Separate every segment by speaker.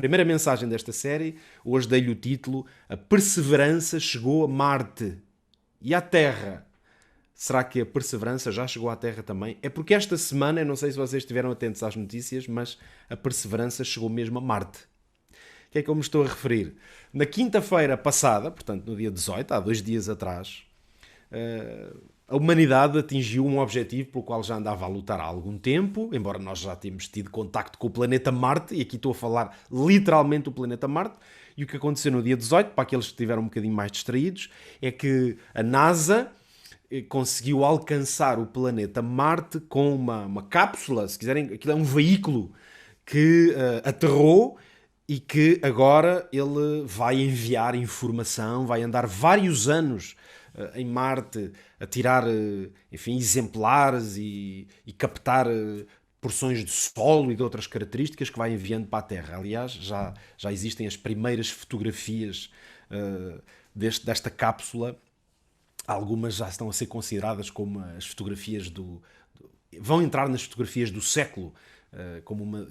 Speaker 1: Primeira mensagem desta série, hoje dei-lhe o título A Perseverança chegou a Marte e à Terra. Será que a Perseverança já chegou à Terra também? É porque esta semana, eu não sei se vocês estiveram atentos às notícias, mas a Perseverança chegou mesmo a Marte. O que é que eu me estou a referir? Na quinta-feira passada, portanto no dia 18, há 2 dias atrás, a humanidade atingiu um objetivo pelo qual já andava a lutar há algum tempo, embora nós já tínhamos tido contacto com o planeta Marte, e aqui estou a falar literalmente do planeta Marte, e o que aconteceu no dia 18, para aqueles que estiveram um bocadinho mais distraídos, é que a NASA conseguiu alcançar o planeta Marte com uma cápsula, se quiserem, aquilo é um veículo que aterrou e que agora ele vai enviar informação, vai andar vários anos em Marte a tirar, enfim, exemplares e captar porções de solo e de outras características que vai enviando para a Terra. Aliás, já existem as primeiras fotografias desta cápsula. Algumas já estão a ser consideradas como as fotografias vão entrar nas fotografias do século,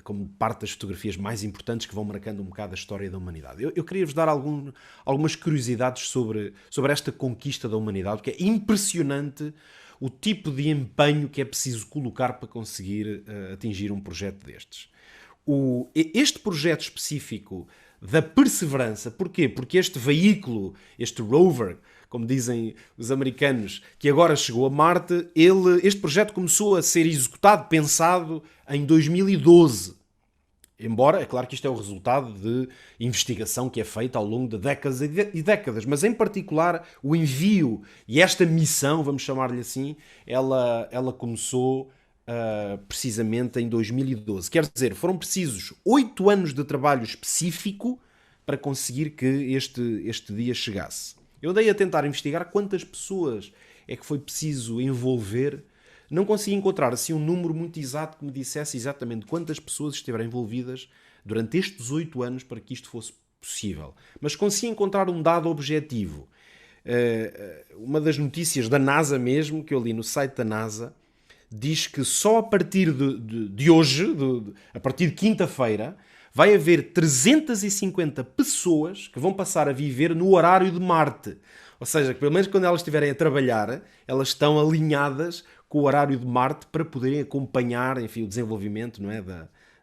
Speaker 1: como parte das fotografias mais importantes que vão marcando um bocado a história da humanidade. Eu queria-vos dar algumas curiosidades sobre esta conquista da humanidade, porque é impressionante o tipo de empenho que é preciso colocar para conseguir atingir um projeto destes. Este projeto específico da Perseverança, porquê? Porque este veículo, este rover, como dizem os americanos, que agora chegou a Marte, este projeto começou a ser executado, pensado em 2012. Embora, é claro que isto é o resultado de investigação que é feita ao longo de décadas e décadas, mas em particular o envio e esta missão, vamos chamar-lhe assim, ela começou precisamente em 2012. Quer dizer, foram precisos 8 anos de trabalho específico para conseguir que este dia chegasse. Eu andei a tentar investigar quantas pessoas é que foi preciso envolver. Não consegui encontrar assim um número muito exato que me dissesse exatamente quantas pessoas estiveram envolvidas durante estes 8 anos para que isto fosse possível. Mas consegui encontrar um dado objetivo. Uma das notícias da NASA mesmo, que eu li no site da NASA, diz que só a partir de hoje, a partir de quinta-feira, vai haver 350 pessoas que vão passar a viver no horário de Marte. Ou seja, que pelo menos quando elas estiverem a trabalhar, elas estão alinhadas com o horário de Marte para poderem acompanhar, enfim, o desenvolvimento, não é,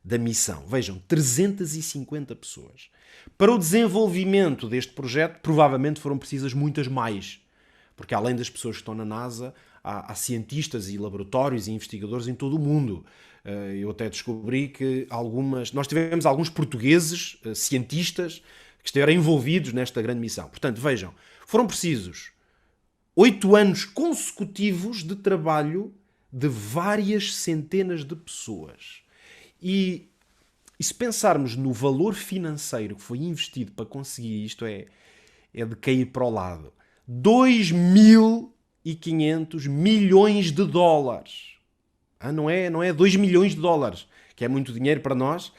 Speaker 1: da missão. Vejam, 350 pessoas. Para o desenvolvimento deste projeto, provavelmente foram precisas muitas mais. Porque além das pessoas que estão na NASA, há cientistas e laboratórios e investigadores em todo o mundo. Eu até descobri que nós tivemos alguns portugueses, cientistas, que estiveram envolvidos nesta grande missão. Portanto, vejam, foram precisos 8 anos consecutivos de trabalho de várias centenas de pessoas. E se pensarmos no valor financeiro que foi investido para conseguir isto, é de cair para o lado. 2.500 milhões de dólares. Não é 2 milhões de dólares, que é muito dinheiro para nós,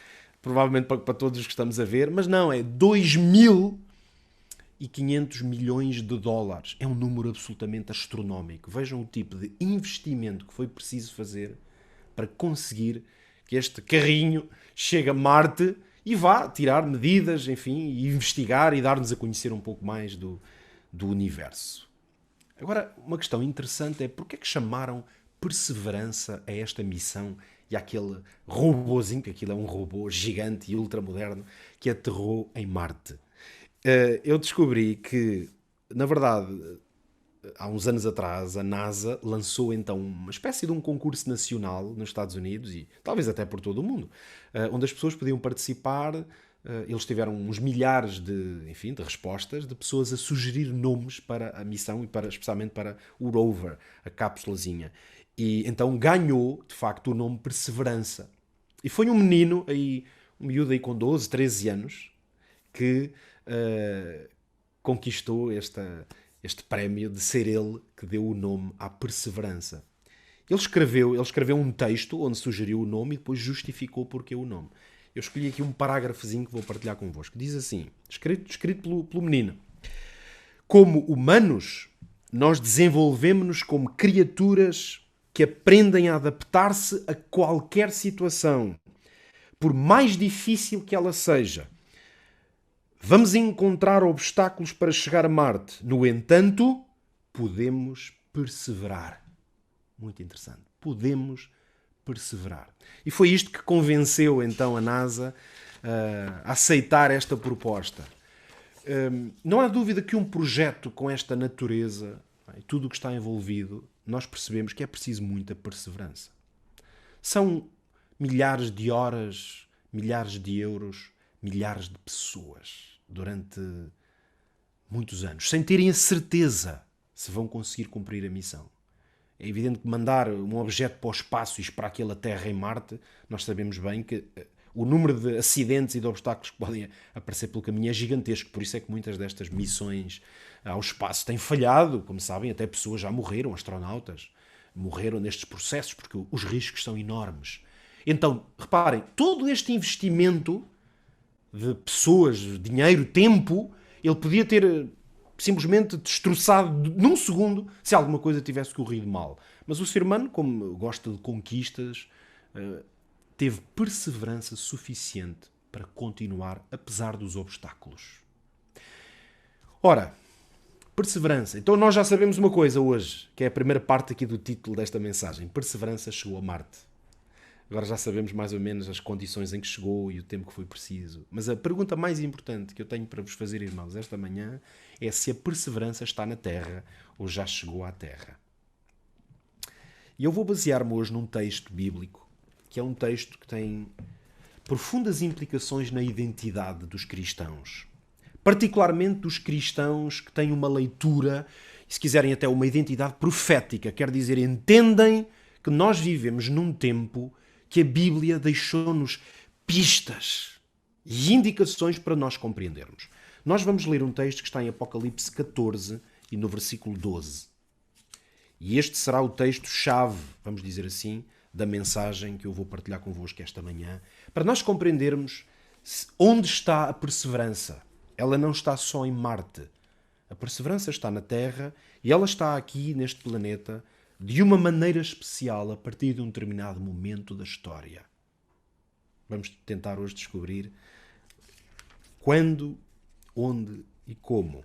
Speaker 1: provavelmente para todos os que estamos a ver, mas não, é 2.500 milhões de dólares. É um número absolutamente astronómico. Vejam o tipo de investimento que foi preciso fazer para conseguir que este carrinho chegue a Marte e vá tirar medidas, enfim, e investigar e dar-nos a conhecer um pouco mais do universo. Agora, uma questão interessante é porque é que chamaram Perseverança a esta missão e àquele robozinho, que aquilo é um robô gigante e ultramoderno, que aterrou em Marte. Eu descobri que, na verdade, há uns anos atrás, a NASA lançou então uma espécie de um concurso nacional nos Estados Unidos e talvez até por todo o mundo, onde as pessoas podiam participar. Eles tiveram uns milhares de respostas de pessoas a sugerir nomes para a missão e especialmente para o rover, a cápsulazinha. E então ganhou, de facto, o nome Perseverança. E foi um menino, um miúdo aí com 12, 13 anos, que conquistou este prémio de ser ele que deu o nome à Perseverança. Ele escreveu um texto onde sugeriu o nome e depois justificou porque o nome. Eu escolhi aqui um parágrafozinho que vou partilhar convosco. Diz assim, escrito pelo menino. Como humanos, nós desenvolvemos-nos como criaturas que aprendem a adaptar-se a qualquer situação, por mais difícil que ela seja. Vamos encontrar obstáculos para chegar a Marte. No entanto, podemos perseverar. Muito interessante. Podemos perseverar. E foi isto que convenceu então a NASA a aceitar esta proposta. Não há dúvida que um projeto com esta natureza e tudo o que está envolvido, nós percebemos que é preciso muita perseverança. São milhares de horas, milhares de euros, milhares de pessoas durante muitos anos, sem terem a certeza se vão conseguir cumprir a missão. É evidente que mandar um objeto para o espaço e esperar que ele aterre em Marte, nós sabemos bem que o número de acidentes e de obstáculos que podem aparecer pelo caminho é gigantesco. Por isso é que muitas destas missões ao espaço têm falhado. Como sabem, até pessoas já morreram, astronautas morreram nestes processos, porque os riscos são enormes. Então, reparem, todo este investimento de pessoas, dinheiro, tempo, ele podia ter simplesmente destroçado num segundo se alguma coisa tivesse corrido mal. Mas o ser humano, como gosta de conquistas, teve perseverança suficiente para continuar apesar dos obstáculos. Ora, perseverança. Então nós já sabemos uma coisa hoje, que é a primeira parte aqui do título desta mensagem. Perseverança chegou a Marte. Agora já sabemos mais ou menos as condições em que chegou e o tempo que foi preciso. Mas a pergunta mais importante que eu tenho para vos fazer, irmãos, esta manhã, é se a perseverança está na Terra ou já chegou à Terra. E eu vou basear-me hoje num texto bíblico, que é um texto que tem profundas implicações na identidade dos cristãos. Particularmente dos cristãos que têm uma leitura, e se quiserem até uma identidade profética, quer dizer, entendem que nós vivemos num tempo que a Bíblia deixou-nos pistas e indicações para nós compreendermos. Nós vamos ler um texto que está em Apocalipse 14 e no versículo 12. E este será o texto-chave, vamos dizer assim, da mensagem que eu vou partilhar convosco esta manhã, para nós compreendermos onde está a perseverança. Ela não está só em Marte. A perseverança está na Terra e ela está aqui neste planeta de uma maneira especial a partir de um determinado momento da história. Vamos tentar hoje descobrir quando, onde e como.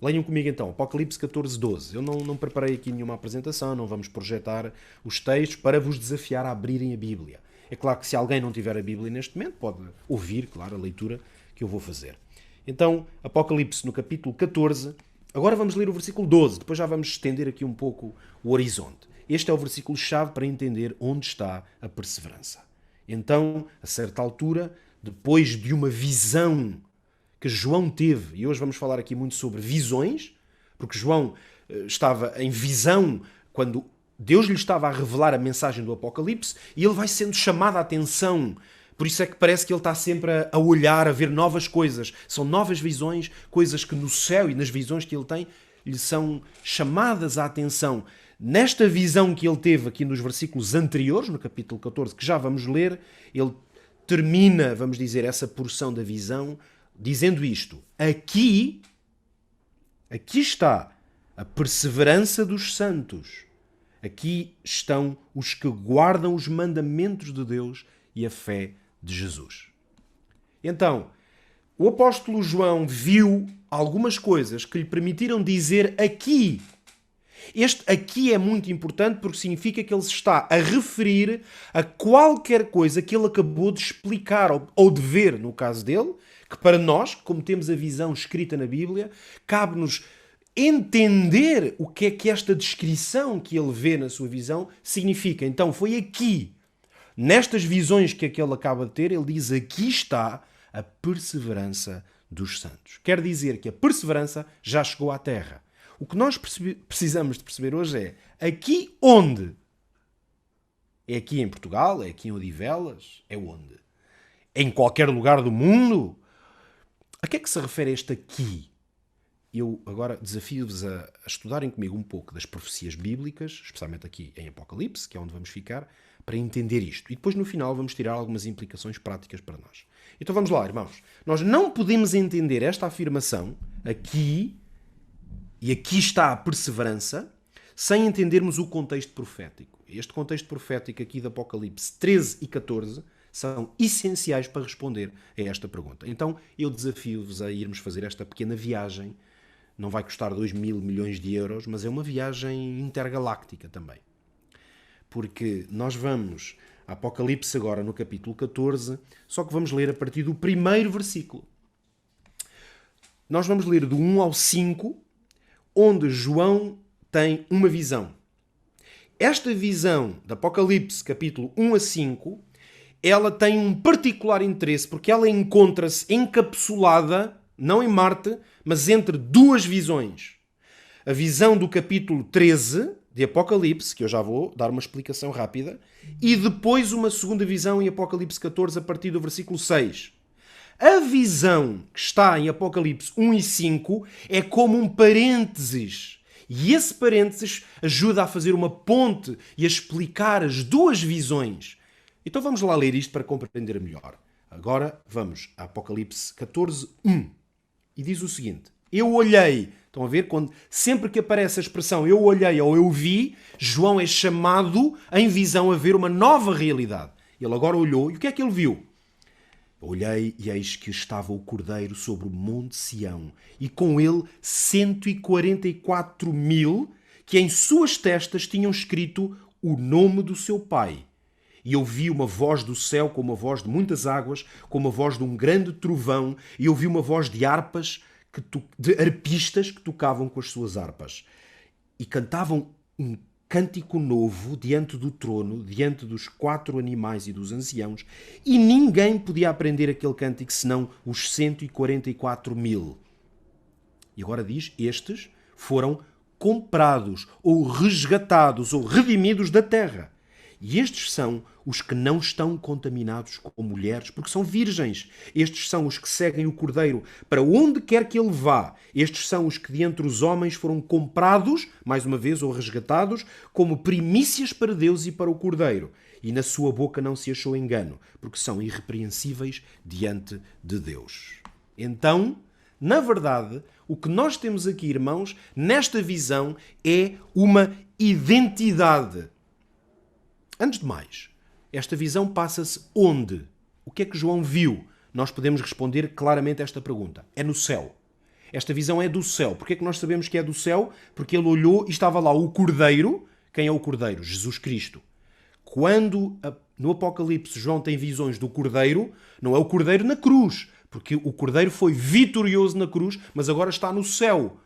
Speaker 1: Leiam comigo então, Apocalipse 14, 12. Eu não preparei aqui nenhuma apresentação, não vamos projetar os textos para vos desafiar a abrirem a Bíblia. É claro que se alguém não tiver a Bíblia neste momento, pode ouvir, claro, a leitura que eu vou fazer. Então, Apocalipse no capítulo 14, agora vamos ler o versículo 12, depois já vamos estender aqui um pouco o horizonte. Este é o versículo-chave para entender onde está a perseverança. Então, a certa altura, depois de uma visão que João teve, e hoje vamos falar aqui muito sobre visões, porque João estava em visão quando Deus lhe estava a revelar a mensagem do Apocalipse e ele vai sendo chamado a atenção. Por isso é que parece que ele está sempre a olhar, a ver novas coisas. São novas visões, coisas que no céu e nas visões que ele tem lhe são chamadas a atenção. Nesta visão que ele teve aqui nos versículos anteriores, no capítulo 14, que já vamos ler, ele termina, vamos dizer, essa porção da visão dizendo isto: aqui está a perseverança dos santos. Aqui estão os que guardam os mandamentos de Deus e a fé de Jesus. Então, o apóstolo João viu algumas coisas que lhe permitiram dizer aqui. Este aqui é muito importante porque significa que ele se está a referir a qualquer coisa que ele acabou de explicar ou de ver, no caso dele, que para nós, como temos a visão escrita na Bíblia, cabe-nos entender o que é que esta descrição que ele vê na sua visão significa. Então foi aqui, nestas visões que ele acaba de ter, ele diz: aqui está a perseverança dos santos. Quer dizer que a perseverança já chegou à Terra. O que nós precisamos de perceber hoje é aqui onde? É aqui em Portugal? É aqui em Odivelas? É onde? É em qualquer lugar do mundo? A que é que se refere este aqui? Eu agora desafio-vos a estudarem comigo um pouco das profecias bíblicas, especialmente aqui em Apocalipse, que é onde vamos ficar, para entender isto. E depois no final vamos tirar algumas implicações práticas para nós. Então vamos lá, irmãos. Nós não podemos entender esta afirmação aqui, e aqui está a perseverança, sem entendermos o contexto profético. Este contexto profético aqui de Apocalipse 13 e 14 são essenciais para responder a esta pergunta. Então, eu desafio-vos a irmos fazer esta pequena viagem. Não vai custar 2.000 milhões de euros, mas é uma viagem intergaláctica também. Porque nós vamos a Apocalipse agora no capítulo 14, só que vamos ler a partir do primeiro versículo. Nós vamos ler do 1 ao 5, onde João tem uma visão. Esta visão de Apocalipse, capítulo 1 a 5, ela tem um particular interesse, porque ela encontra-se encapsulada, não em Marte, mas entre duas visões. A visão do capítulo 13 de Apocalipse, que eu já vou dar uma explicação rápida, e depois uma segunda visão em Apocalipse 14, a partir do versículo 6. A visão que está em Apocalipse 1 e 5 é como um parênteses. E esse parênteses ajuda a fazer uma ponte e a explicar as duas visões. Então vamos lá ler isto para compreender melhor. Agora vamos a Apocalipse 14, 1. E diz o seguinte: eu olhei. Estão a ver? Sempre que aparece a expressão eu olhei ou eu vi, João é chamado em visão a ver uma nova realidade. Ele agora olhou e o que é que ele viu? Olhei e eis que estava o Cordeiro sobre o monte Sião, e com ele 144.000, que em suas testas tinham escrito o nome do seu Pai. E ouvi uma voz do céu, como a voz de muitas águas, como a voz de um grande trovão, e ouvi uma voz de harpas, de arpistas que tocavam com as suas harpas. E cantavam um cântico novo diante do trono, diante dos 4 animais e dos anciãos, e ninguém podia aprender aquele cântico senão os 144.000. E agora diz, estes foram comprados, ou resgatados, ou redimidos da terra. E estes são os que não estão contaminados com mulheres, porque são virgens. Estes são os que seguem o Cordeiro para onde quer que ele vá. Estes são os que de entre os homens foram comprados, mais uma vez, ou resgatados, como primícias para Deus e para o Cordeiro. E na sua boca não se achou engano, porque são irrepreensíveis diante de Deus. Então, na verdade, o que nós temos aqui, irmãos, nesta visão, é uma identidade. Antes de mais, esta visão passa-se onde? O que é que João viu? Nós podemos responder claramente a esta pergunta. É no céu. Esta visão é do céu. Porquê é que nós sabemos que é do céu? Porque ele olhou e estava lá o Cordeiro. Quem é o Cordeiro? Jesus Cristo. Quando no Apocalipse João tem visões do Cordeiro, não é o Cordeiro na cruz, porque o Cordeiro foi vitorioso na cruz, mas agora está no céu.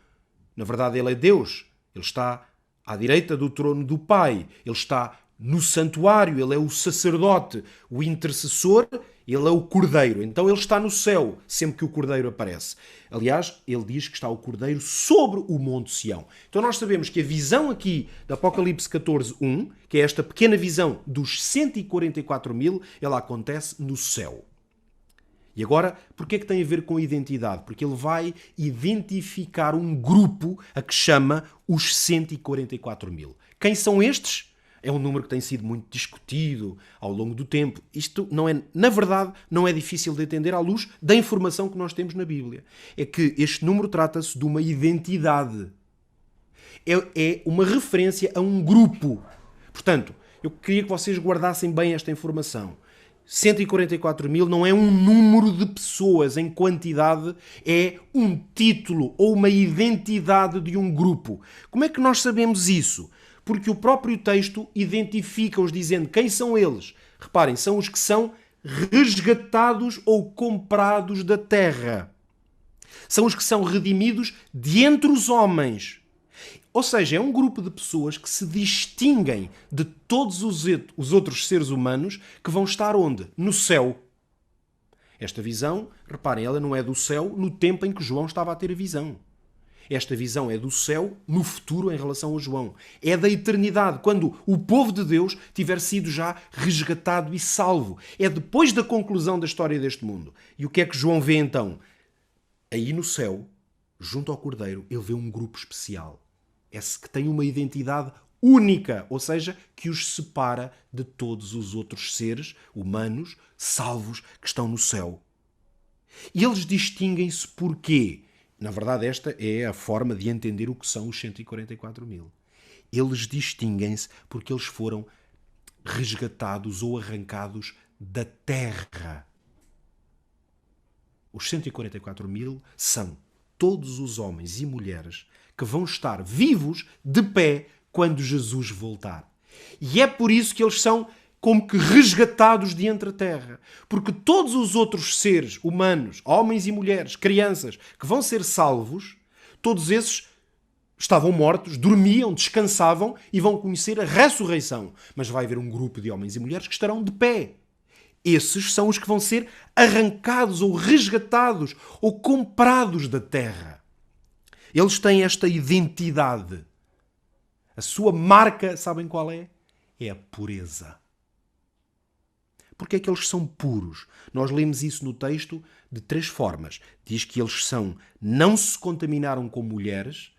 Speaker 1: Na verdade, ele é Deus. Ele está à direita do trono do Pai. Ele está no santuário, ele é o sacerdote, o intercessor, ele é o Cordeiro. Então ele está no céu, sempre que o Cordeiro aparece. Aliás, ele diz que está o Cordeiro sobre o Monte Sião. Então nós sabemos que a visão aqui de Apocalipse 14, 1, que é esta pequena visão dos 144.000, ela acontece no céu. E agora, porquê é que tem a ver com identidade? Porque ele vai identificar um grupo a que chama os 144.000. Quem são estes? É um número que tem sido muito discutido ao longo do tempo. Isto não é, na verdade, não é difícil de entender à luz da informação que nós temos na Bíblia. É que este número trata-se de uma identidade. É uma referência a um grupo. Portanto, eu queria que vocês guardassem bem esta informação. 144.000 não é um número de pessoas em quantidade, é um título ou uma identidade de um grupo. Como é que nós sabemos isso? Porque o próprio texto identifica-os dizendo quem são eles. Reparem, são os que são resgatados ou comprados da terra. São os que são redimidos de entre os homens. Ou seja, é um grupo de pessoas que se distinguem de todos os outros seres humanos que vão estar onde? No céu. Esta visão, reparem, ela não é do céu no tempo em que João estava a ter a visão. Esta visão é do céu no futuro em relação a João. É da eternidade, quando o povo de Deus tiver sido já resgatado e salvo. É depois da conclusão da história deste mundo. E o que é que João vê então? Aí no céu, junto ao Cordeiro, ele vê um grupo especial. Esse que tem uma identidade única, ou seja, que os separa de todos os outros seres humanos salvos que estão no céu. E eles distinguem-se porquê? Na verdade, esta é a forma de entender o que são os 144.000. Eles distinguem-se porque eles foram resgatados ou arrancados da terra. Os 144.000 são todos os homens e mulheres que vão estar vivos de pé quando Jesus voltar. E é por isso que eles são como que resgatados de entre a terra. Porque todos os outros seres humanos, homens e mulheres, crianças, que vão ser salvos, todos esses estavam mortos, dormiam, descansavam e vão conhecer a ressurreição. Mas vai haver um grupo de homens e mulheres que estarão de pé. Esses são os que vão ser arrancados ou resgatados ou comprados da terra. Eles têm esta identidade. A sua marca, sabem qual é? É a pureza. Porque é que eles são puros? Nós lemos isso no texto de 3 formas. Diz que eles não se contaminaram com mulheres.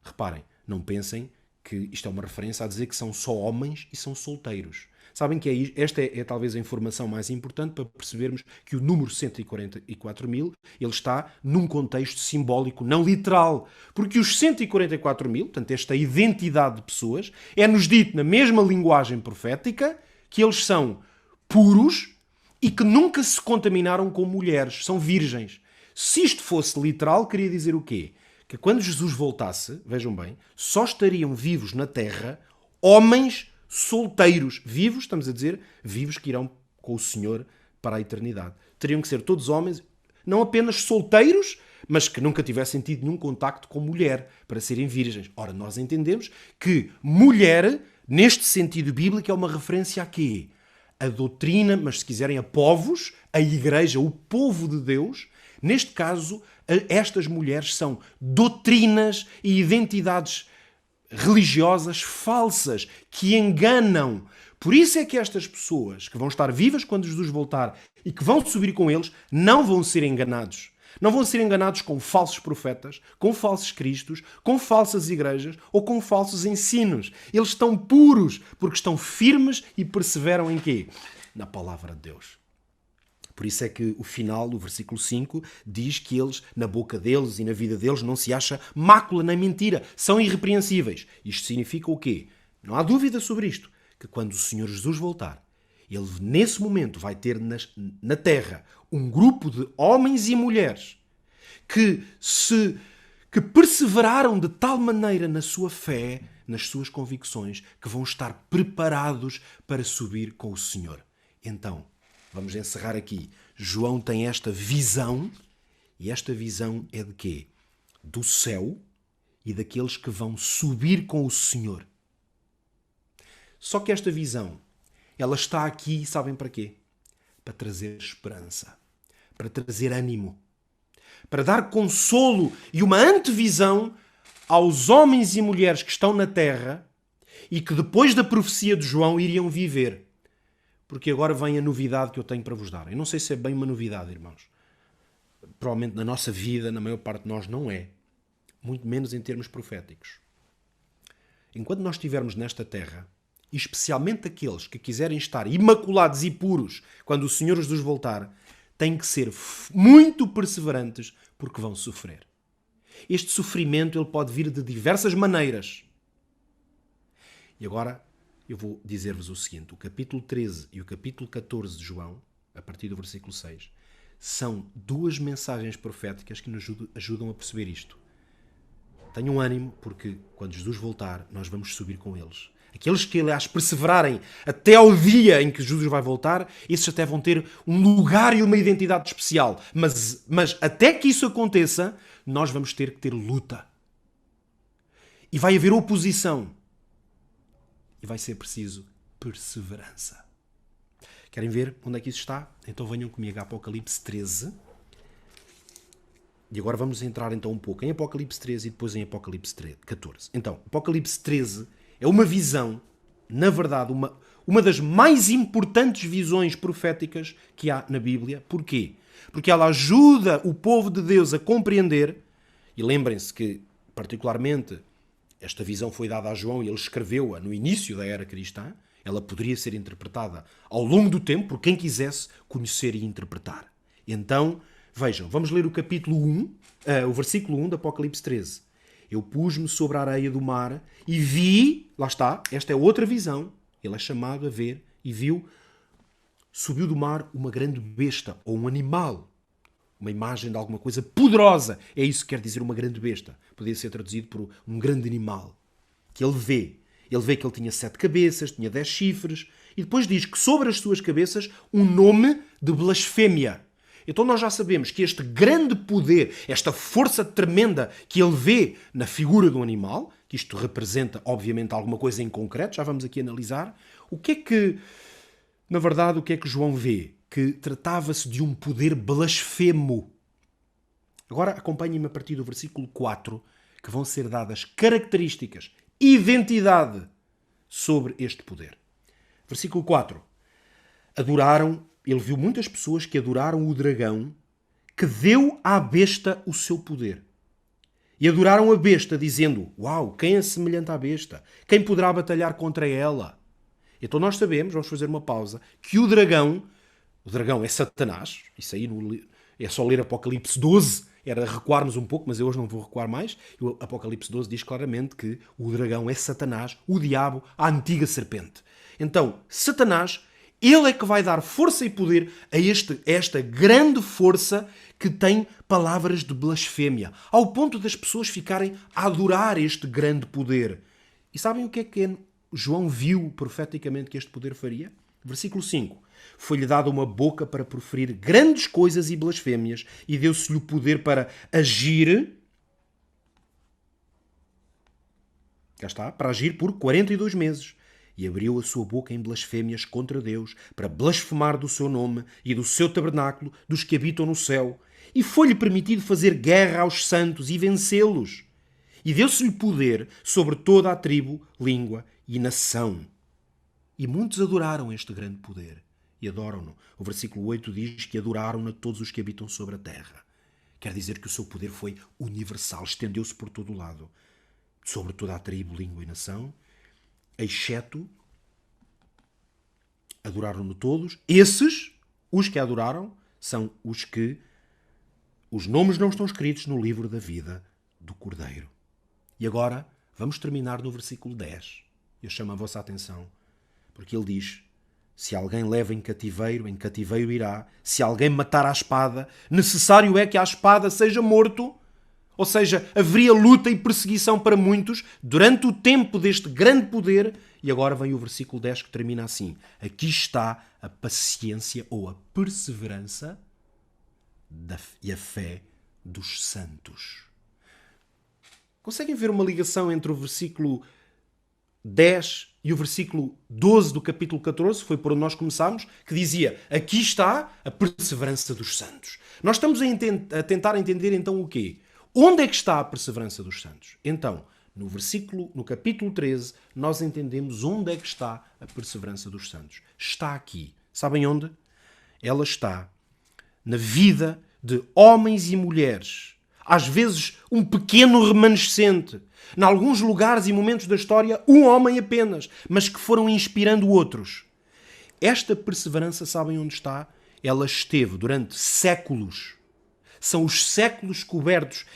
Speaker 1: Reparem, não pensem que isto é uma referência a dizer que são só homens e são solteiros. Sabem que esta é talvez a informação mais importante para percebermos que o número 144.000 ele está num contexto simbólico, não literal. Porque os 144.000, portanto esta identidade de pessoas, é-nos dito na mesma linguagem profética que eles são puros e que nunca se contaminaram com mulheres, são virgens. Se isto fosse literal, queria dizer o quê? Que quando Jesus voltasse, vejam bem, só estariam vivos na terra homens solteiros. Vivos, estamos a dizer, vivos que irão com o Senhor para a eternidade. Teriam que ser todos homens, não apenas solteiros, mas que nunca tivessem tido nenhum contacto com mulher, para serem virgens. Ora, nós entendemos que mulher, neste sentido bíblico, é uma referência a quê? A doutrina, mas se quiserem a povos, a igreja, o povo de Deus. Neste caso, estas mulheres são doutrinas e identidades religiosas falsas que enganam. Por isso é que estas pessoas que vão estar vivas quando Jesus voltar e que vão subir com eles não vão ser enganados. Não vão ser enganados com falsos profetas, com falsos cristos, com falsas igrejas ou com falsos ensinos. Eles estão puros porque estão firmes e perseveram em quê? Na palavra de Deus. Por isso é que o final, o versículo 5, diz que eles, na boca deles e na vida deles, não se acha mácula nem mentira. São irrepreensíveis. Isto significa o quê? Não há dúvida sobre isto. Que quando o Senhor Jesus voltar, Ele nesse momento vai ter na terra um grupo de homens e mulheres que perseveraram de tal maneira na sua fé, nas suas convicções, que vão estar preparados para subir com o Senhor. Então, vamos encerrar aqui. João tem esta visão, e esta visão é de quê? Do céu e daqueles que vão subir com o Senhor. Só que esta visão, ela está aqui, sabem para quê? Para trazer esperança, para trazer ânimo, para dar consolo e uma antevisão aos homens e mulheres que estão na terra e que depois da profecia de João iriam viver. Porque agora vem a novidade que eu tenho para vos dar. Eu não sei se é bem uma novidade, irmãos. Provavelmente na nossa vida, na maior parte de nós, não é. Muito menos em termos proféticos. Enquanto nós estivermos nesta terra, e especialmente aqueles que quiserem estar imaculados e puros quando o Senhor Jesus voltar, têm que ser muito perseverantes porque vão sofrer. Este sofrimento ele pode vir de diversas maneiras. E agora eu vou dizer-vos o seguinte. O capítulo 13 e o capítulo 14 de João, a partir do versículo 6, são 2 mensagens proféticas que nos ajudam a perceber isto. Tenham ânimo, porque quando Jesus voltar, nós vamos subir com eles. Aqueles que, aliás, perseverarem até ao dia em que Jesus vai voltar, esses até vão ter um lugar e uma identidade especial. Mas até que isso aconteça, nós vamos ter que ter luta. E vai haver oposição. E vai ser preciso perseverança. Querem ver onde é que isso está? Então venham comigo a Apocalipse 13. E agora vamos entrar então um pouco em Apocalipse 13 e depois em Apocalipse 14. Então, Apocalipse 13 é uma visão, na verdade, uma das mais importantes visões proféticas que há na Bíblia. Porquê? Porque ela ajuda o povo de Deus a compreender, e lembrem-se que, particularmente, esta visão foi dada a João e ele escreveu-a no início da era cristã. Ela poderia ser interpretada ao longo do tempo por quem quisesse conhecer e interpretar. Então, vejam, vamos ler o capítulo 1, o versículo 1 do Apocalipse 13. Eu pus-me sobre a areia do mar e vi, lá está, esta é outra visão, ele é chamado a ver, e viu subiu do mar uma grande besta ou um animal. Uma imagem de alguma coisa poderosa. É isso que quer dizer uma grande besta. Podia ser traduzido por um grande animal. Que ele vê. Ele vê que ele tinha 7 cabeças, tinha 10 chifres. E depois diz que sobre as suas cabeças um nome de blasfémia. Então nós já sabemos que este grande poder, esta força tremenda que ele vê na figura do animal, que isto representa obviamente alguma coisa em concreto, já vamos aqui analisar, na verdade, o que é que João vê? Que tratava-se de um poder blasfemo. Agora acompanhem-me a partir do versículo 4, que vão ser dadas características, identidade sobre este poder. Versículo 4. Ele viu muitas pessoas que adoraram o dragão, que deu à besta o seu poder. E adoraram a besta, dizendo: uau, quem é semelhante à besta? Quem poderá batalhar contra ela? Então nós sabemos, vamos fazer uma pausa, que o dragão é Satanás. Isso aí é só ler Apocalipse 12, era recuarmos um pouco, mas eu hoje não vou recuar mais. O Apocalipse 12 diz claramente que o dragão é Satanás, o diabo, a antiga serpente. Então, Satanás, ele é que vai dar força e poder a esta grande força que tem palavras de blasfémia, ao ponto das pessoas ficarem a adorar este grande poder. E sabem o que é que João viu profeticamente que este poder faria? Versículo 5. Foi-lhe dada uma boca para proferir grandes coisas e blasfémias, e deu-se-lhe o poder para agir. Cá está, para agir por 42 meses. E abriu a sua boca em blasfémias contra Deus, para blasfemar do seu nome e do seu tabernáculo, dos que habitam no céu. E foi-lhe permitido fazer guerra aos santos e vencê-los. E deu-se-lhe poder sobre toda a tribo, língua e nação. E muitos adoraram este grande poder. E adoram-no. O versículo 8 diz que adoraram-no todos os que habitam sobre a terra. Quer dizer que o seu poder foi universal, estendeu-se por todo o lado. Sobre toda a tribo, língua e nação. Exceto, adoraram-no todos. Esses, os que adoraram, são os que os nomes não estão escritos no livro da vida do Cordeiro. E agora, vamos terminar no versículo 10. Eu chamo a vossa atenção, porque ele diz: se alguém leva em cativeiro irá. Se alguém matar à espada, necessário é que a espada seja morto. Ou seja, haveria luta e perseguição para muitos durante o tempo deste grande poder. E agora vem o versículo 10 que termina assim: aqui está a paciência ou a perseverança e a fé dos santos. Conseguem ver uma ligação entre o versículo 10 e o versículo 12 do capítulo 14? Foi por onde nós começámos, que dizia: aqui está a perseverança dos santos. Nós estamos a tentar entender então o quê? Onde é que está a perseverança dos santos? Então, no capítulo 13, nós entendemos onde é que está a perseverança dos santos. Está aqui. Sabem onde? Ela está na vida de homens e mulheres. Às vezes, um pequeno remanescente. Em alguns lugares e momentos da história, um homem apenas, mas que foram inspirando outros. Esta perseverança, sabem onde está? Ela esteve durante séculos. São os séculos cobertos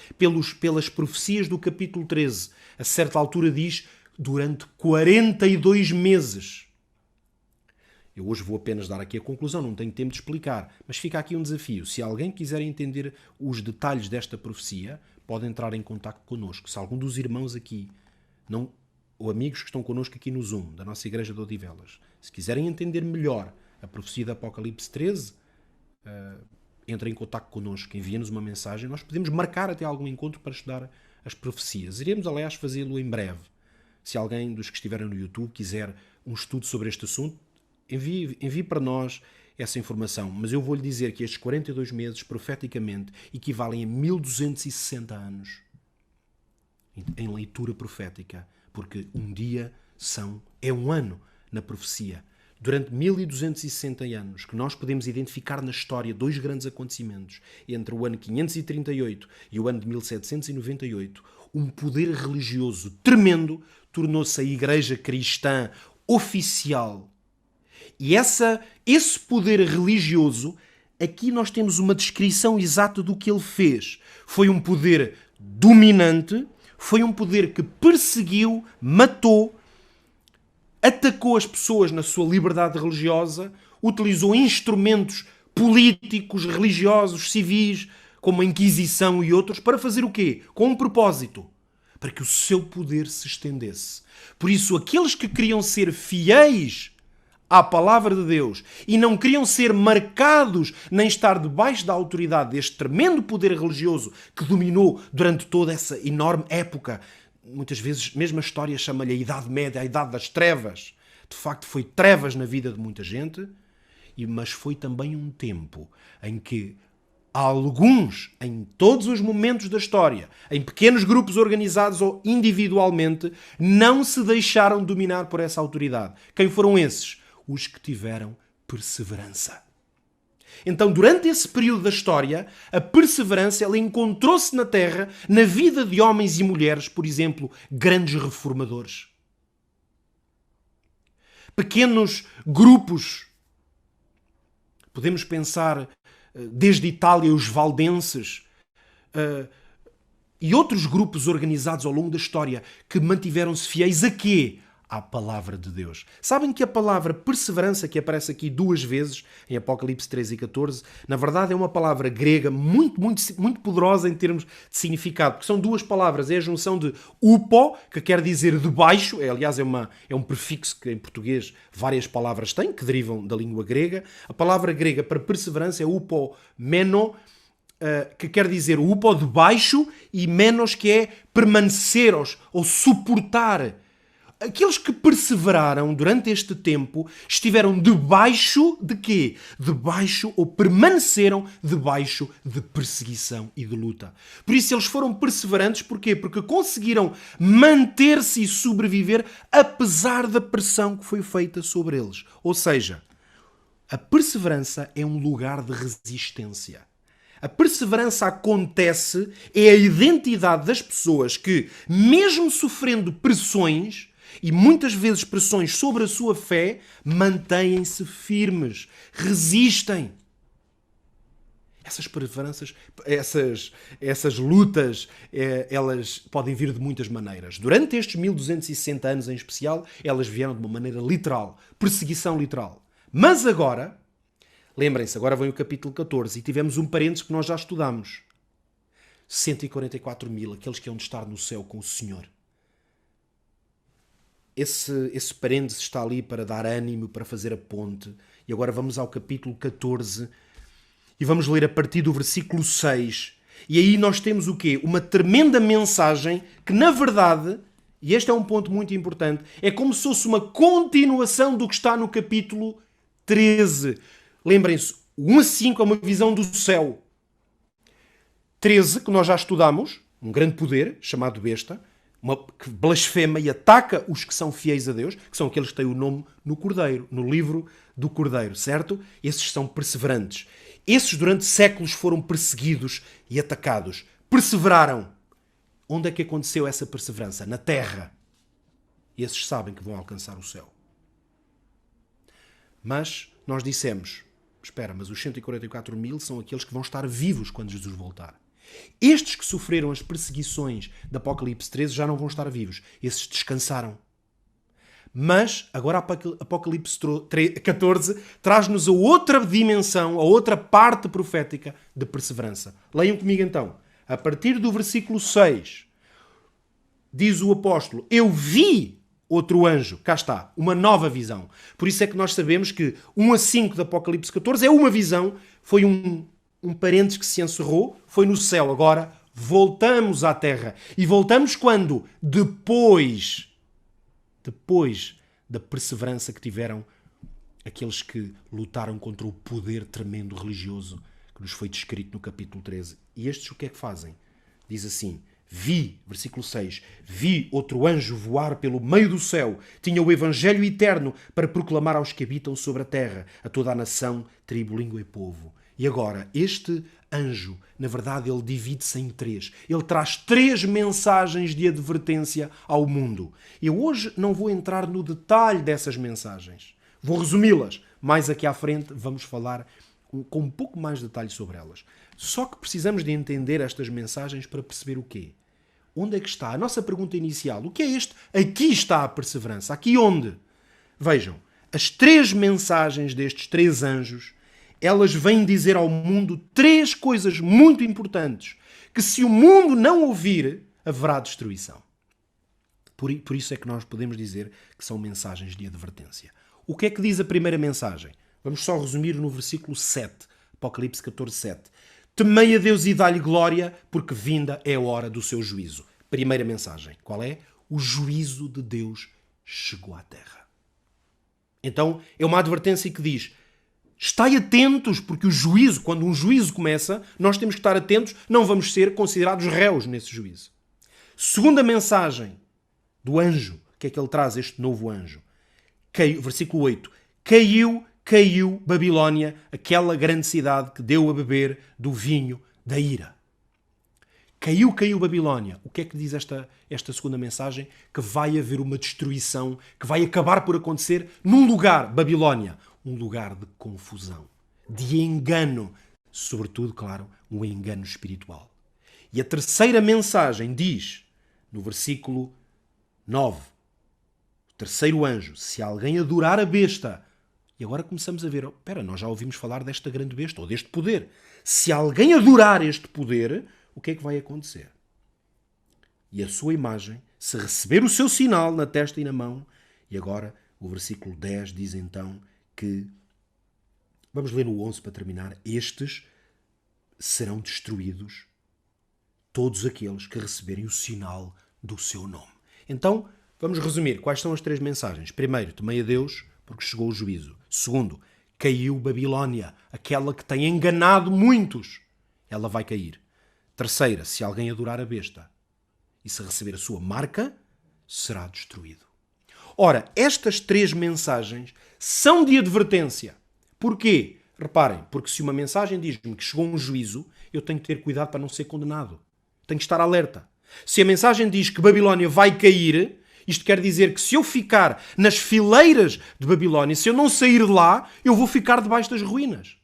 Speaker 1: pelas profecias do capítulo 13. A certa altura diz, durante 42 meses. Eu hoje vou apenas dar aqui a conclusão, não tenho tempo de explicar, mas fica aqui um desafio. Se alguém quiser entender os detalhes desta profecia, pode entrar em contacto connosco. Se algum dos irmãos aqui, ou amigos que estão connosco aqui no Zoom, da nossa Igreja de Odivelas, se quiserem entender melhor a profecia da Apocalipse 13, entrem em contacto connosco, enviem-nos uma mensagem. Nós podemos marcar até algum encontro para estudar as profecias. Iremos, aliás, fazê-lo em breve. Se alguém dos que estiverem no YouTube quiser um estudo sobre este assunto, envie para nós essa informação. Mas eu vou-lhe dizer que estes 42 meses, profeticamente, equivalem a 1260 anos em leitura profética, porque um dia é um ano na profecia. Durante 1260 anos, que nós podemos identificar na história dois grandes acontecimentos, entre o ano 538 e o ano de 1798, um poder religioso tremendo tornou-se a Igreja Cristã oficial. E esse poder religioso, aqui nós temos uma descrição exata do que ele fez. Foi um poder dominante, foi um poder que perseguiu, matou, atacou as pessoas na sua liberdade religiosa, utilizou instrumentos políticos, religiosos, civis, como a Inquisição e outros, para fazer o quê? Com um propósito. Para que o seu poder se estendesse. Por isso, aqueles que queriam ser fiéis à palavra de Deus e não queriam ser marcados nem estar debaixo da autoridade deste tremendo poder religioso que dominou durante toda essa enorme época. Muitas vezes, mesmo a história chama-lhe a Idade Média, a Idade das Trevas. De facto, foi trevas na vida de muita gente, mas foi também um tempo em que alguns, em todos os momentos da história, em pequenos grupos organizados ou individualmente, não se deixaram dominar por essa autoridade. Quem foram esses? Os que tiveram perseverança. Então, durante esse período da história, a perseverança ela encontrou-se na Terra, na vida de homens e mulheres, por exemplo, grandes reformadores. Pequenos grupos. Podemos pensar desde Itália os valdenses e outros grupos organizados ao longo da história que mantiveram-se fiéis a quê? À palavra de Deus. Sabem que a palavra perseverança, que aparece aqui 2 vezes, em Apocalipse 13 e 14, na verdade é uma palavra grega muito poderosa em termos de significado, porque são 2 palavras, é a junção de upo, que quer dizer debaixo, aliás é um prefixo que em português várias palavras têm, que derivam da língua grega. A palavra grega para perseverança é upomeno, que quer dizer o upo debaixo, e menos, que é permanecer ou suportar. Aqueles que perseveraram durante este tempo estiveram debaixo de quê? Debaixo ou permaneceram debaixo de perseguição e de luta. Por isso eles foram perseverantes, porquê? Porque conseguiram manter-se e sobreviver apesar da pressão que foi feita sobre eles. Ou seja, a perseverança é um lugar de resistência. A perseverança acontece, é a identidade das pessoas que, mesmo sofrendo pressões, e muitas vezes pressões sobre a sua fé, mantêm-se firmes, resistem. Essas perseveranças, essas lutas, elas podem vir de muitas maneiras. Durante estes 1260 anos em especial, elas vieram de uma maneira literal, perseguição literal. Mas agora, lembrem-se, agora vem o capítulo 14 e tivemos um parênteses que nós já estudamos. 144 mil, aqueles que hão de estar no céu com o Senhor. Esse parênteses está ali para dar ânimo, para fazer a ponte. E agora vamos ao capítulo 14 e vamos ler a partir do versículo 6. E aí nós temos o quê? Uma tremenda mensagem que, na verdade, e este é um ponto muito importante, é como se fosse uma continuação do que está no capítulo 13. Lembrem-se, o 1 a 5 é uma visão do céu. 13, que nós já estudamos, um grande poder, chamado besta, que blasfema e ataca os que são fiéis a Deus, que são aqueles que têm o nome no Cordeiro, no livro do Cordeiro, certo? Esses são perseverantes. Esses durante séculos foram perseguidos e atacados. Perseveraram. Onde é que aconteceu essa perseverança? Na terra. Esses sabem que vão alcançar o céu. Mas nós dissemos, espera, mas os 144 mil são aqueles que vão estar vivos quando Jesus voltar. Estes que sofreram as perseguições de Apocalipse 13 já não vão estar vivos. Esses descansaram. Mas, agora Apocalipse 14 traz-nos a outra dimensão, a outra parte profética de perseverança. Leiam comigo então. A partir do versículo 6, diz o apóstolo, eu vi outro anjo. Cá está, uma nova visão. Por isso é que nós sabemos que 1 a 5 de Apocalipse 14 é uma visão, foi um parênteses que se encerrou, foi no céu. Agora voltamos à terra. E voltamos quando? Depois da perseverança que tiveram aqueles que lutaram contra o poder tremendo religioso que nos foi descrito no capítulo 13. E estes o que é que fazem? Diz assim, vi, versículo 6, vi outro anjo voar pelo meio do céu, tinha o evangelho eterno para proclamar aos que habitam sobre a terra, a toda a nação, tribo, língua e povo. E agora, este anjo, na verdade, ele divide-se em 3. Ele traz 3 mensagens de advertência ao mundo. Eu hoje não vou entrar no detalhe dessas mensagens. Vou resumi-las. Mais aqui à frente vamos falar com um pouco mais de detalhe sobre elas. Só que precisamos de entender estas mensagens para perceber o quê? Onde é que está? A nossa pergunta inicial. O que é este? Aqui está a perseverança. Aqui onde? Vejam, as 3 mensagens destes 3 anjos, elas vêm dizer ao mundo 3 coisas muito importantes, que se o mundo não ouvir, haverá destruição. Por isso é que nós podemos dizer que são mensagens de advertência. O que é que diz a primeira mensagem? Vamos só resumir no versículo 7, Apocalipse 14, 7. Temei a Deus e dá-lhe glória, porque vinda é a hora do seu juízo. Primeira mensagem. Qual é? O juízo de Deus chegou à terra. Então, é uma advertência que diz: estai atentos, porque o juízo, quando um juízo começa, nós temos que estar atentos, não vamos ser considerados réus nesse juízo. Segunda mensagem do anjo. O que é que ele traz, este novo anjo? Versículo 8. Caiu Babilónia, aquela grande cidade que deu a beber do vinho da ira. Caiu Babilónia. O que é que diz esta segunda mensagem? Que vai haver uma destruição, que vai acabar por acontecer num lugar, Babilónia, um lugar de confusão, de engano, sobretudo, claro, um engano espiritual. E a terceira mensagem diz, no versículo 9, o terceiro anjo: se alguém adorar a besta. E agora começamos a ver, espera, nós já ouvimos falar desta grande besta, ou deste poder. Se alguém adorar este poder, o que é que vai acontecer? E a sua imagem, se receber o seu sinal na testa e na mão, e agora o versículo 10 diz então que, vamos ler no 11 para terminar, estes serão destruídos, todos aqueles que receberem o sinal do seu nome. Então, vamos resumir quais são as 3 mensagens. Primeiro, temei a Deus, porque chegou o juízo. Segundo, caiu Babilónia, aquela que tem enganado muitos. Ela vai cair. Terceira, se alguém adorar a besta e se receber a sua marca, será destruído. Ora, estas 3 mensagens são de advertência. Porquê? Reparem, porque se uma mensagem diz-me que chegou um juízo, eu tenho que ter cuidado para não ser condenado. Tenho que estar alerta. Se a mensagem diz que Babilónia vai cair, isto quer dizer que se eu ficar nas fileiras de Babilónia, se eu não sair de lá, eu vou ficar debaixo das ruínas.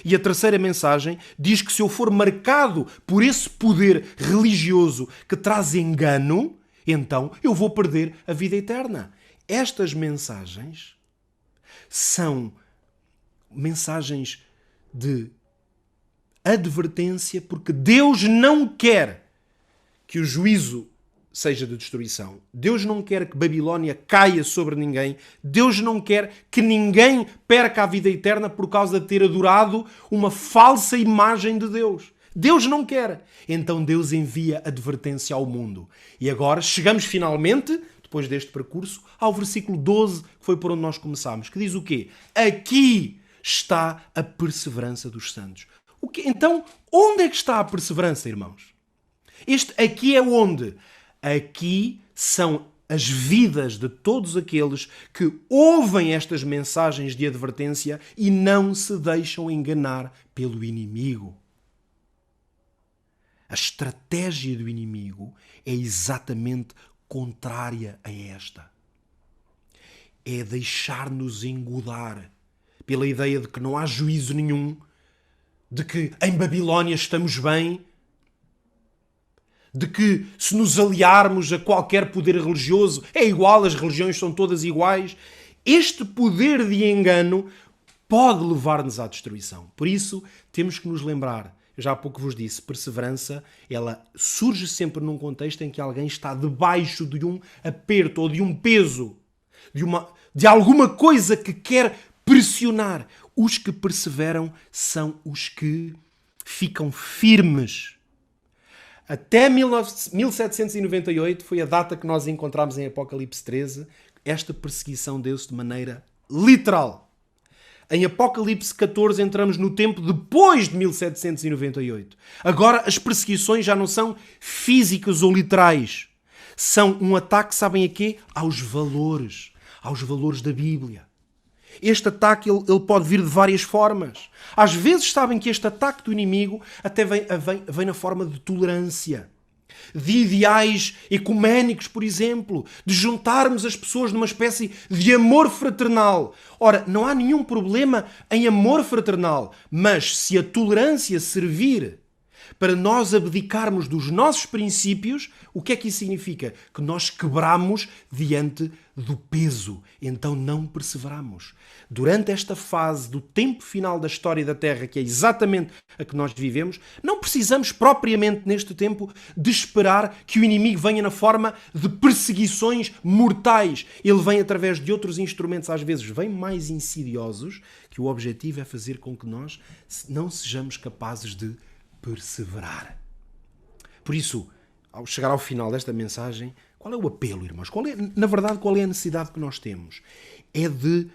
Speaker 1: E a terceira mensagem diz que se eu for marcado por esse poder religioso que traz engano, então eu vou perder a vida eterna. Estas mensagens são mensagens de advertência, porque Deus não quer que o juízo seja de destruição. Deus não quer que Babilónia caia sobre ninguém. Deus não quer que ninguém perca a vida eterna por causa de ter adorado uma falsa imagem de Deus. Deus não quer. Então Deus envia advertência ao mundo. E agora chegamos finalmente, depois deste percurso, ao versículo 12, que foi por onde nós começámos, que diz o quê? Aqui está a perseverança dos santos. O quê? Então, onde é que está a perseverança, irmãos? Este aqui é onde? Aqui são as vidas de todos aqueles que ouvem estas mensagens de advertência e não se deixam enganar pelo inimigo. A estratégia do inimigo é exatamente contrária a esta. É deixar-nos engodar pela ideia de que não há juízo nenhum, de que em Babilónia estamos bem, de que se nos aliarmos a qualquer poder religioso é igual, as religiões são todas iguais. Este poder de engano pode levar-nos à destruição. Por isso, temos que nos lembrar, eu já há pouco vos disse, perseverança, ela surge sempre num contexto em que alguém está debaixo de um aperto ou de um peso, de alguma coisa que quer pressionar. Os que perseveram são os que ficam firmes. Até 1798 foi a data que nós encontramos em Apocalipse 13. Esta perseguição deu-se de maneira literal. Em Apocalipse 14 entramos no tempo depois de 1798. Agora as perseguições já não são físicas ou literais. São um ataque, sabem a quê? Aos valores da Bíblia. Este ataque ele pode vir de várias formas. Às vezes sabem que este ataque do inimigo até vem na forma de tolerância, de ideais ecuménicos, por exemplo, de juntarmos as pessoas numa espécie de amor fraternal. Ora, não há nenhum problema em amor fraternal, mas se a tolerância servir para nós abdicarmos dos nossos princípios, o que é que isso significa? Que nós quebramos diante do peso, então não perseveramos. Durante esta fase do tempo final da história da Terra, que é exatamente a que nós vivemos, não precisamos propriamente neste tempo de esperar que o inimigo venha na forma de perseguições mortais. Ele vem através de outros instrumentos, às vezes vem mais insidiosos, que o objetivo é fazer com que nós não sejamos capazes de perseverar. Por isso, ao chegar ao final desta mensagem, qual é o apelo, irmãos? Na verdade, qual é a necessidade que nós temos? É de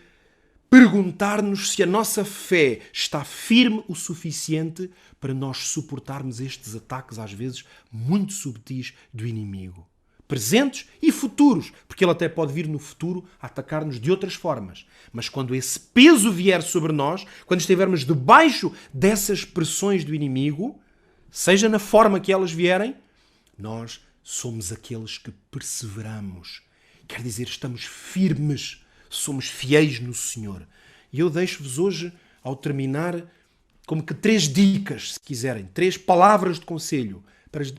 Speaker 1: perguntar-nos se a nossa fé está firme o suficiente para nós suportarmos estes ataques, às vezes, muito subtis do inimigo. Presentes e futuros, porque ele até pode vir no futuro a atacar-nos de outras formas. Mas quando esse peso vier sobre nós, quando estivermos debaixo dessas pressões do inimigo, seja na forma que elas vierem, nós somos aqueles que perseveramos. Quer dizer, estamos firmes, somos fiéis no Senhor. E eu deixo-vos hoje, ao terminar, como que 3 dicas, se quiserem, 3 palavras de conselho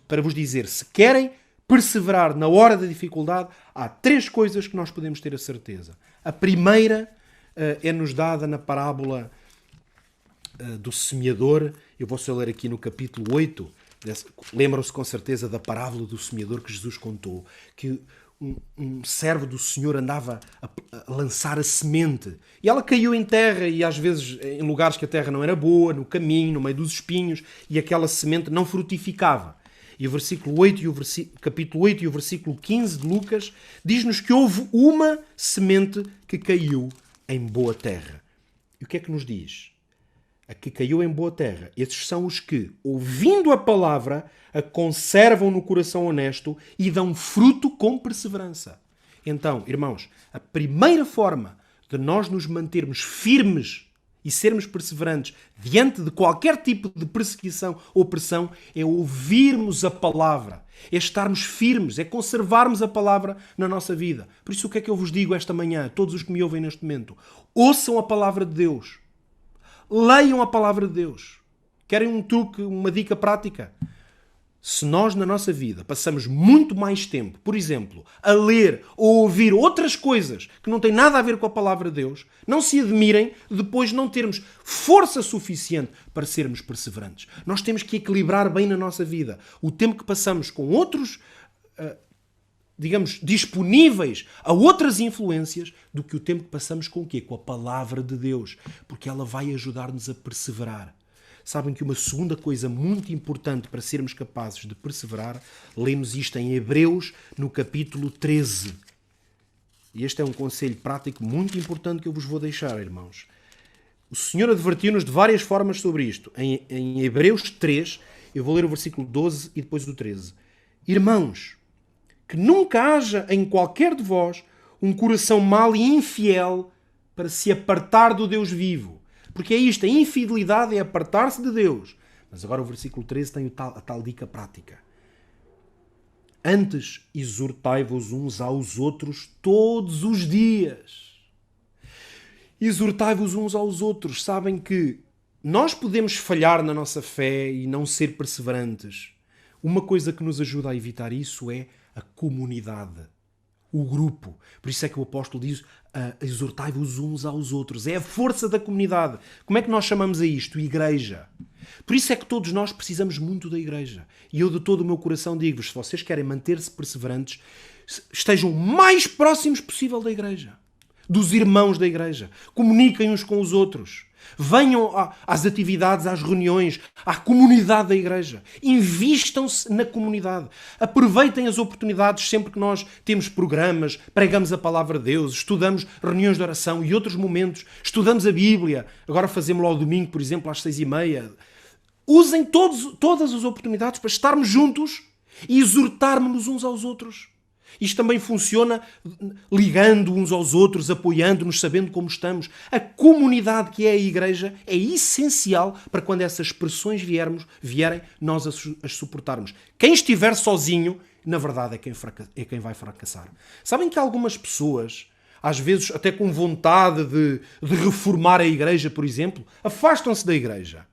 Speaker 1: para vos dizer, se querem perseverar na hora da dificuldade, há 3 coisas que nós podemos ter a certeza. A primeira é-nos dada na parábola do semeador. Eu vou só ler aqui no capítulo 8. Lembram-se com certeza da parábola do semeador que Jesus contou, que um servo do Senhor andava a lançar a semente e ela caiu em terra e às vezes em lugares que a terra não era boa, no caminho, no meio dos espinhos, e aquela semente não frutificava. E o versículo 8 capítulo 8 e o versículo 15 de Lucas diz-nos que houve uma semente que caiu em boa terra. E o que é que nos diz? A que caiu em boa terra. Esses são os que, ouvindo a palavra, a conservam no coração honesto e dão fruto com perseverança. Então, irmãos, a primeira forma de nós nos mantermos firmes e sermos perseverantes diante de qualquer tipo de perseguição ou pressão é ouvirmos a palavra, é estarmos firmes, é conservarmos a palavra na nossa vida. Por isso, o que é que eu vos digo esta manhã, todos os que me ouvem neste momento? Ouçam a palavra de Deus. Leiam a palavra de Deus. Querem um truque, uma dica prática? Se nós, na nossa vida, passamos muito mais tempo, por exemplo, a ler ou ouvir outras coisas que não têm nada a ver com a palavra de Deus, não se admirem depois não termos força suficiente para sermos perseverantes. Nós temos que equilibrar bem na nossa vida o tempo que passamos com outros, digamos, disponíveis a outras influências do que o tempo que passamos com o quê? Com a palavra de Deus. Porque ela vai ajudar-nos a perseverar. Sabem que uma segunda coisa muito importante para sermos capazes de perseverar, lemos isto em Hebreus, no capítulo 13. E este é um conselho prático muito importante que eu vos vou deixar, irmãos. O Senhor advertiu-nos de várias formas sobre isto. Em Hebreus 3, eu vou ler o versículo 12 e depois o 13. Irmãos, que nunca haja em qualquer de vós um coração mau e infiel para se apartar do Deus vivo. Porque é isto, a infidelidade é apartar-se de Deus. Mas agora o versículo 13 tem a tal dica prática. Antes exortai-vos uns aos outros todos os dias. Exortai-vos uns aos outros. Sabem que nós podemos falhar na nossa fé e não ser perseverantes. Uma coisa que nos ajuda a evitar isso é a comunidade, o grupo. Por isso é que o apóstolo diz, exortai-vos uns aos outros. É a força da comunidade. Como é que nós chamamos a isto? Igreja. Por isso é que todos nós precisamos muito da igreja. E eu de todo o meu coração digo-vos, se vocês querem manter-se perseverantes, estejam o mais próximos possível da igreja, dos irmãos da igreja. Comuniquem uns com os outros. Venham às atividades, às reuniões, à comunidade da igreja. Invistam-se na comunidade. Aproveitem as oportunidades sempre que nós temos programas, pregamos a palavra de Deus, estudamos reuniões de oração e outros momentos, estudamos a Bíblia. Agora fazemos-lo ao domingo, por exemplo, às 6h30. Usem todas as oportunidades para estarmos juntos e exortarmos-nos uns aos outros. Isto também funciona ligando uns aos outros, apoiando-nos, sabendo como estamos. A comunidade que é a igreja é essencial para quando essas pressões vierem, nós as suportarmos. Quem estiver sozinho, na verdade, é quem vai fracassar. Sabem que algumas pessoas, às vezes até com vontade de reformar a igreja, por exemplo, afastam-se da igreja.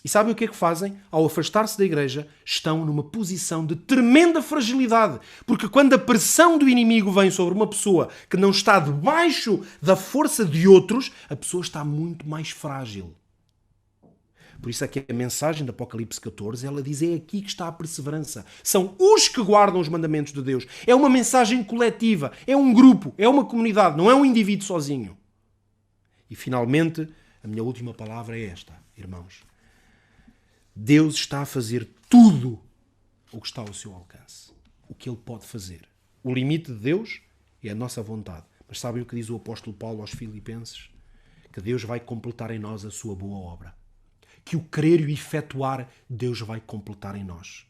Speaker 1: E sabem o que é que fazem? Ao afastar-se da igreja, estão numa posição de tremenda fragilidade. Porque quando a pressão do inimigo vem sobre uma pessoa que não está debaixo da força de outros, a pessoa está muito mais frágil. Por isso é que a mensagem do Apocalipse 14, ela diz, é aqui que está a perseverança. São os que guardam os mandamentos de Deus. É uma mensagem coletiva, é um grupo, é uma comunidade, não é um indivíduo sozinho. E finalmente, a minha última palavra é esta, irmãos. Deus está a fazer tudo o que está ao seu alcance. O que Ele pode fazer. O limite de Deus é a nossa vontade. Mas sabem o que diz o apóstolo Paulo aos Filipenses? Que Deus vai completar em nós a sua boa obra. Que o querer e o efetuar, Deus vai completar em nós.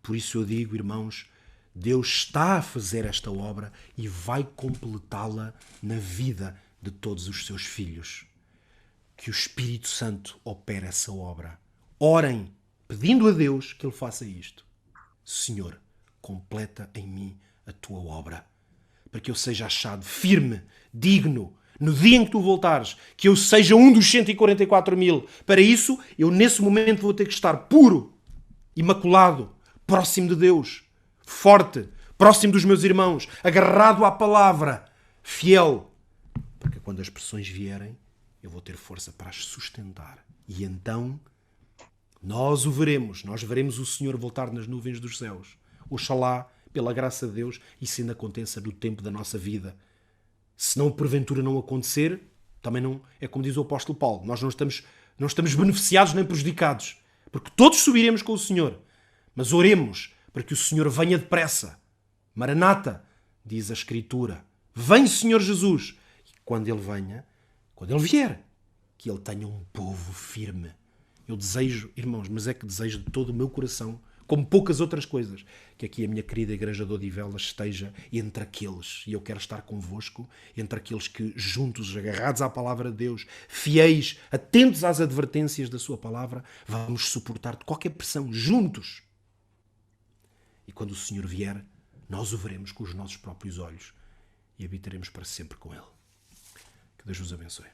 Speaker 1: Por isso eu digo, irmãos, Deus está a fazer esta obra e vai completá-la na vida de todos os seus filhos. Que o Espírito Santo opere essa obra. Orem, pedindo a Deus que Ele faça isto. Senhor, completa em mim a tua obra, para que eu seja achado firme, digno, no dia em que tu voltares, que eu seja um dos 144.000. Para isso, eu nesse momento vou ter que estar puro, imaculado, próximo de Deus, forte, próximo dos meus irmãos, agarrado à palavra, fiel, para que quando as pressões vierem, eu vou ter força para as sustentar. E então nós veremos o Senhor voltar nas nuvens dos céus. Oxalá, pela graça de Deus, isso ainda aconteça no tempo da nossa vida. Se não, porventura, não acontecer, também não é como diz o apóstolo Paulo. Nós não estamos beneficiados nem prejudicados, porque todos subiremos com o Senhor. Mas oremos para que o Senhor venha depressa. Maranata, diz a Escritura. Vem, Senhor Jesus. E quando Ele venha, quando Ele vier, que Ele tenha um povo firme. Eu desejo, irmãos, mas é que desejo de todo o meu coração, como poucas outras coisas, que aqui a minha querida Igreja de Odivelas esteja entre aqueles, e eu quero estar convosco, entre aqueles que, juntos, agarrados à palavra de Deus, fiéis, atentos às advertências da sua palavra, vamos suportar qualquer pressão, juntos. E quando o Senhor vier, nós o veremos com os nossos próprios olhos e habitaremos para sempre com Ele. Que Deus vos abençoe.